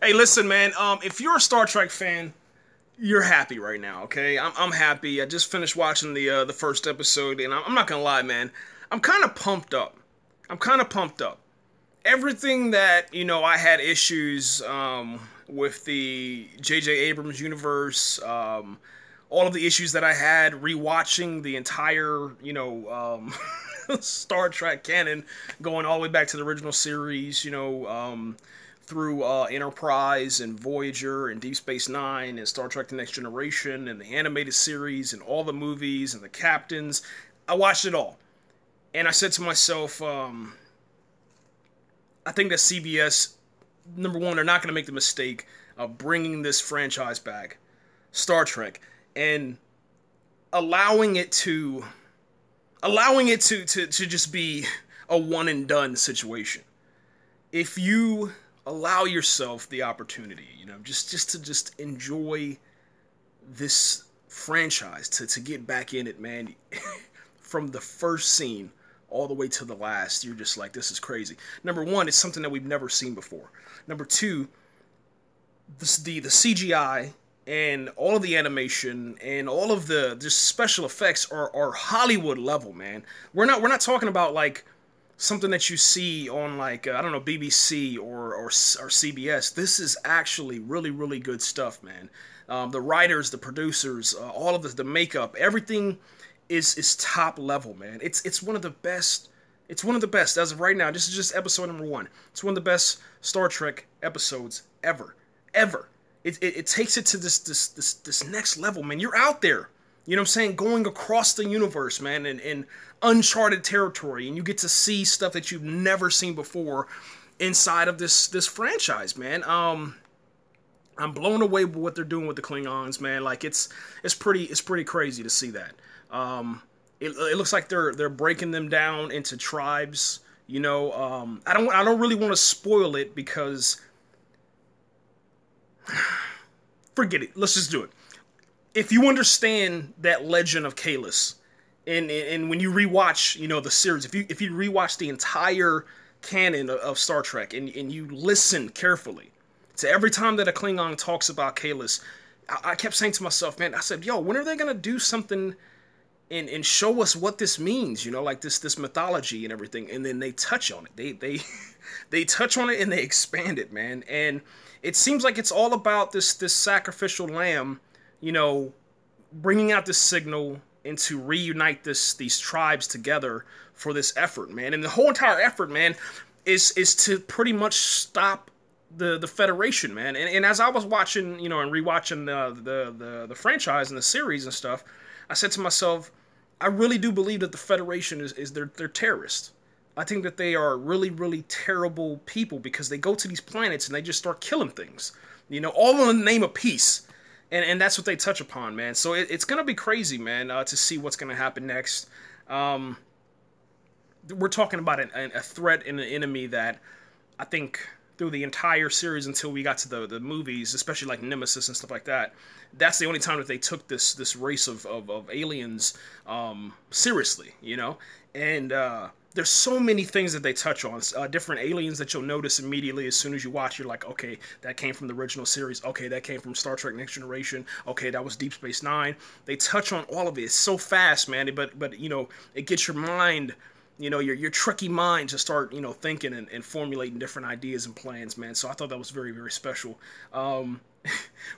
Hey, listen, man. If you're a Star Trek fan, you're happy right now, okay? I'm happy. I just finished watching the first episode, and I'm not gonna lie, man. I'm kind of pumped up. I'm kind of pumped up. Everything that I had issues with the J.J. Abrams universe, all of the issues that I had rewatching the entire Star Trek canon, going all the way back to the original series, through Enterprise and Voyager and Deep Space Nine and Star Trek The Next Generation and the animated series and all the movies and the captains. I watched it all. And I said to myself, I think that CBS, number one, they're not going to make the mistake of bringing this franchise back, Star Trek, and allowing it to just be a one and done situation. If you allow yourself the opportunity, just to enjoy this franchise, to get back in it, man, from the first scene all the way to the last, you're just like, this is crazy. Number one, it's something that we've never seen before. Number two, the CGI and all of the animation and all of the just special effects are Hollywood level, man. We're not talking about like something that you see on like I don't know, BBC or CBS. This is actually really, really good stuff, man. The writers, the producers, all of the makeup, everything is top level, man. It's one of the best. It's one of the best as of right now. This is just episode number 1. It's one of the best Star Trek episodes ever. It takes it to this next level, man. You're out there, you know what I'm saying, going across the universe, man, in uncharted territory, and you get to see stuff that you've never seen before inside of this franchise, man. I'm blown away with what they're doing with the Klingons, man. Like it's pretty crazy to see that. It looks like they're breaking them down into tribes. I don't really want to spoil it because forget it. Let's just do it. If you understand that legend of Kahless, and when you rewatch, the series, if you rewatch the entire canon of Star Trek and you listen carefully to every time that a Klingon talks about Kahless, I kept saying to myself, man, I said, yo, when are they gonna do something and show us what this means, like this mythology and everything? And then they touch on it. They touch on it and they expand it, man. And it seems like it's all about this sacrificial lamb, bringing out this signal and to reunite these tribes together for this effort, man. And the whole entire effort, man, is to pretty much stop the Federation, man. And as I was watching, and rewatching the franchise and the series and stuff, I said to myself, I really do believe that the Federation is they're terrorists. I think that they are really, really terrible people because they go to these planets and they just start killing things, all in the name of peace. And that's what they touch upon, man. So it's going to be crazy, man, to see what's going to happen next. We're talking about a threat and an enemy that I think through the entire series until we got to the movies, especially like Nemesis and stuff like that, that's the only time that they took this race of aliens seriously, And there's so many things that they touch on. Different aliens that you'll notice immediately as soon as you watch. You're like, okay, that came from the original series. Okay, that came from Star Trek Next Generation. Okay, that was Deep Space Nine. They touch on all of it. It's so fast, man. But it gets your mind, your Trekkie mind to start, thinking and formulating different ideas and plans, man. So I thought that was very, very special.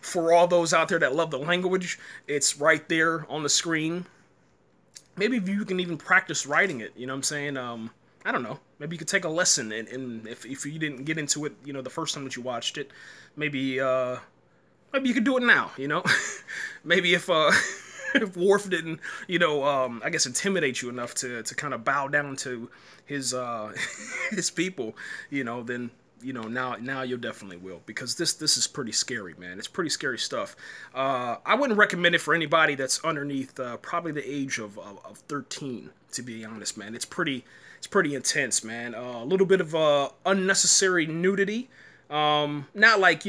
For all those out there that love the language, it's right there on the screen. Maybe if you can even practice writing it, you know what I'm saying? I don't know. Maybe you could take a lesson, and if you didn't get into it, the first time that you watched it, maybe you could do it now, Maybe if if Worf didn't, I guess intimidate you enough to kind of bow down to his his people, then now you definitely will, because this is pretty scary, man. It's pretty scary stuff. I wouldn't recommend it for anybody that's underneath probably the age of 13, to be honest, man. It's pretty intense, man. A little bit of unnecessary nudity. Not like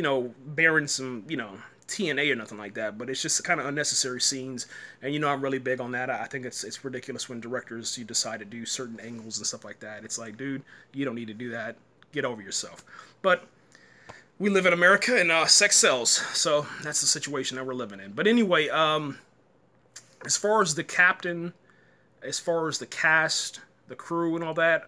bearing some TNA or nothing like that, but it's just kind of unnecessary scenes, and I'm really big on that. I think it's ridiculous when directors decide to do certain angles and stuff like that. It's like, dude, you don't need to do that. Get over yourself. But we live in America and sex sells, so that's the situation that we're living in. But anyway, as far as the captain, as far as the cast, the crew, and all that,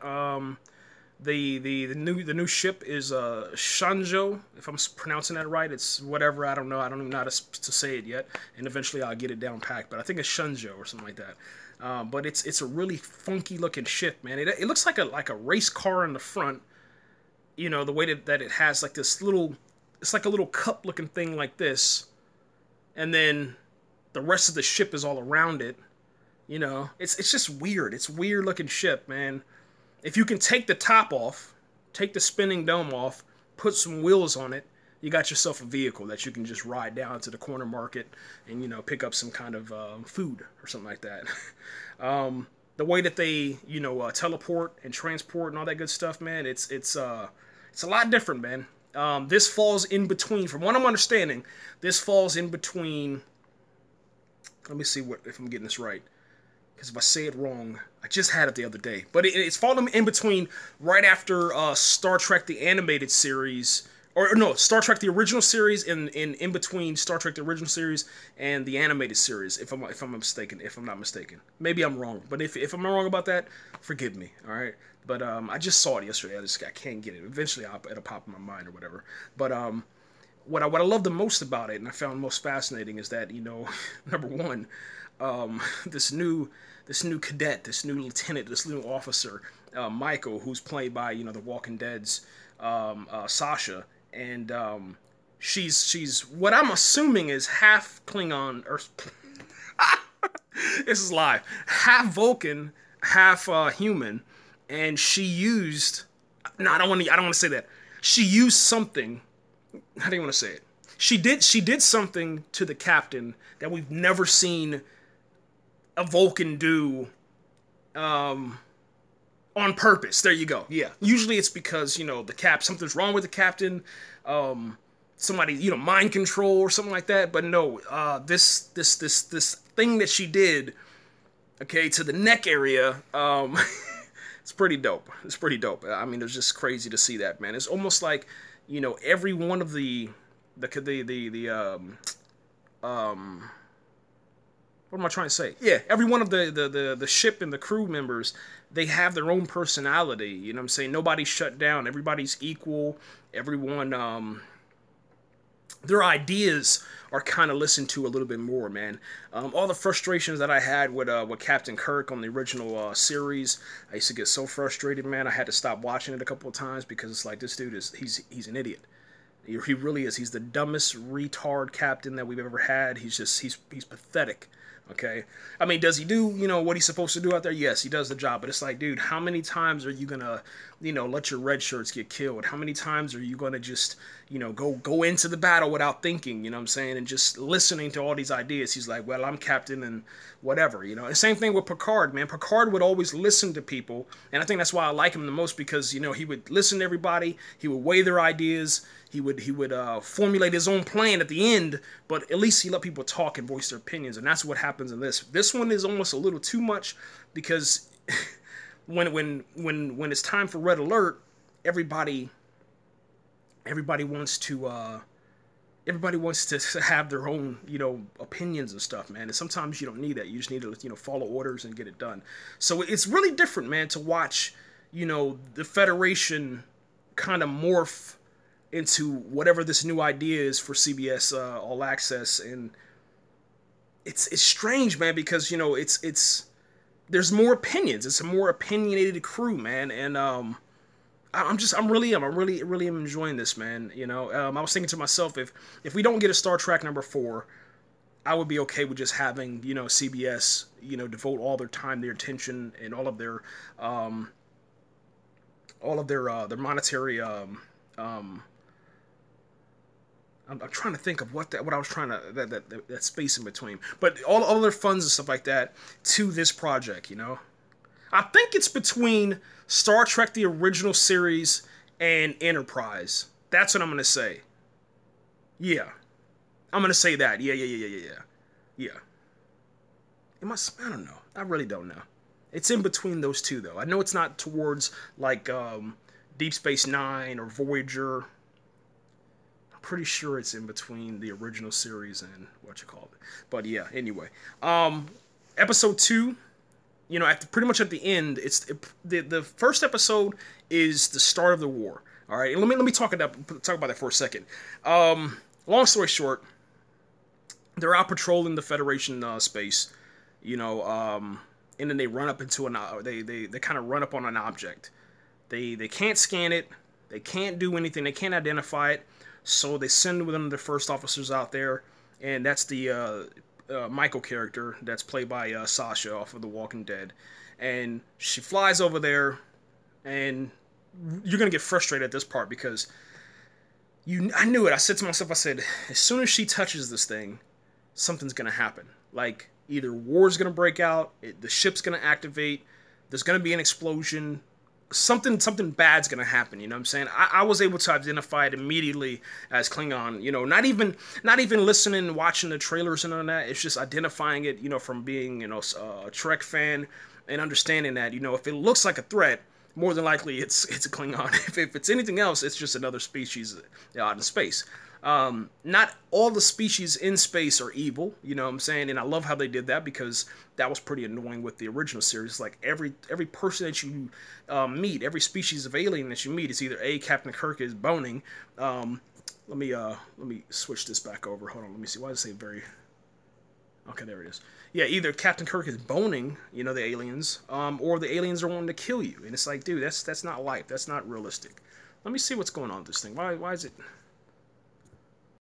the new ship is Shanjo. If I'm pronouncing that right, it's whatever. I don't know. I don't even know how to say it yet. And eventually I'll get it down packed. But I think it's Shanjo or something like that. But it's a really funky looking ship, man. It looks like a race car in the front. You know, the way that it has like this little, it's like a little cup looking thing like this, and then the rest of the ship is all around it. You know, it's just weird. It's a weird looking ship, man. If you can take the top off, take the spinning dome off, put some wheels on it, you got yourself a vehicle that you can just ride down to the corner market and, you know, pick up some kind of food or something like that. The way that they, you know, teleport and transport and all that good stuff, man, it's a lot different, man. This falls in between, from what I'm understanding, this falls in between, let me see if I'm getting this right. Because if I say it wrong, I just had it the other day. But it's falling in between right after Star Trek the Animated Series. Or no, Star Trek the Original Series in between Star Trek the Original Series and the Animated Series, if I'm not mistaken. Maybe I'm wrong. But if I'm wrong about that, forgive me, alright? But I just saw it yesterday. I can't get it. Eventually it'll pop in my mind or whatever. But what I love the most about it, and I found most fascinating, is that, you know, number one, this new cadet, this new lieutenant, this new officer, Michael, who's played by, you know, the Walking Dead's Sasha, and she's what I'm assuming is half Klingon, or this is live, half Vulcan, half human, and she used, no, I don't want to say that. She used something. How do you want to say it? She did something to the captain that we've never seen a Vulcan do on purpose. There you go. Yeah. Usually it's because, you know, something's wrong with the captain, somebody, you know, mind control or something like that. But no, this thing that she did, okay, to the neck area, it's pretty dope. It's pretty dope. I mean, it's just crazy to see that, man. It's almost like, you know, every one of the what am I trying to say? Yeah, every one of the ship and the crew members, they have their own personality. You know what I'm saying? Nobody's shut down. Everybody's equal. Everyone, their ideas are kind of listened to a little bit more, man. All the frustrations that I had with Captain Kirk on the original series, I used to get so frustrated, man. I had to stop watching it a couple of times because it's like, this dude he's an idiot. He really is. He's the dumbest retard captain that we've ever had. He's pathetic. Okay, I mean, does he do, you know, what he's supposed to do out there? Yes, he does the job, but it's like, dude, how many times are you gonna, you know, let your red shirts get killed? How many times are you gonna just, you know, go into the battle without thinking, you know what I'm saying, and just listening to all these ideas? He's like, well, I'm captain and whatever, you know. And same thing with Picard, man. Picard would always listen to people, and I think that's why I like him the most, because, you know, he would listen to everybody, he would weigh their ideas, he would formulate his own plan at the end, but at least he let people talk and voice their opinions, and that's what happens in this. This one is almost a little too much, because when it's time for Red Alert, everybody wants to have their own, you know, opinions and stuff, man. And sometimes you don't need that. You just need to, you know, follow orders and get it done. So it's really different, man, to watch, you know, the Federation kind of morph into whatever this new idea is for CBS All Access. And it's strange, man, because, you know, there's more opinions. It's a more opinionated crew, man. And I'm really enjoying this, man. You know, I was thinking to myself, if we don't get a Star Trek #4, I would be okay with just having, you know, CBS, you know, devote all their time, their attention, and all of their monetary. I'm trying to think of what I was trying to, that space in between, but all their funds and stuff like that to this project, you know. I think it's between Star Trek the Original Series and Enterprise. That's what I'm gonna say. Yeah, I'm gonna say that. Yeah. It must. I don't know. I really don't know. It's in between those two, though. I know it's not towards like Deep Space Nine or Voyager. pretty sure it's in between the original series and what you call it. But yeah, anyway, episode 2. You know, pretty much at the end, the first episode is the start of the war. All right, and let me talk about that for a second. Long story short, they're out patrolling the Federation space, you know, and then they run up into they kind of run up on an object. They can't scan it, they can't do anything, they can't identify it, so they send one of the first officers out there, and that's the Michael character that's played by Sasha off of The Walking Dead, and she flies over there, and you're gonna get frustrated at this part because I knew it. I said to myself, I said, as soon as she touches this thing, something's gonna happen. Like, either war's gonna break out, the ship's gonna activate, there's gonna be an explosion, something bad's gonna happen. You know what I'm saying? I was able to identify it immediately as Klingon. You know, not even listening and watching the trailers and all that. It's just identifying it. You know, from being a Trek fan and understanding that, you know, if it looks like a threat, more than likely it's a Klingon. If it's anything else, it's just another species out in space. Not all the species in space are evil, you know what I'm saying? And I love how they did that, because that was pretty annoying with the original series. Like, every person that you meet, every species of alien that you meet, is either Captain Kirk is boning. Let me switch this back over. Hold on, let me see. Why does it say very... Okay, there it is. Yeah, either Captain Kirk is boning, you know, the aliens, or the aliens are wanting to kill you. And it's like, dude, that's not life. That's not realistic. Let me see what's going on with this thing. Why is it...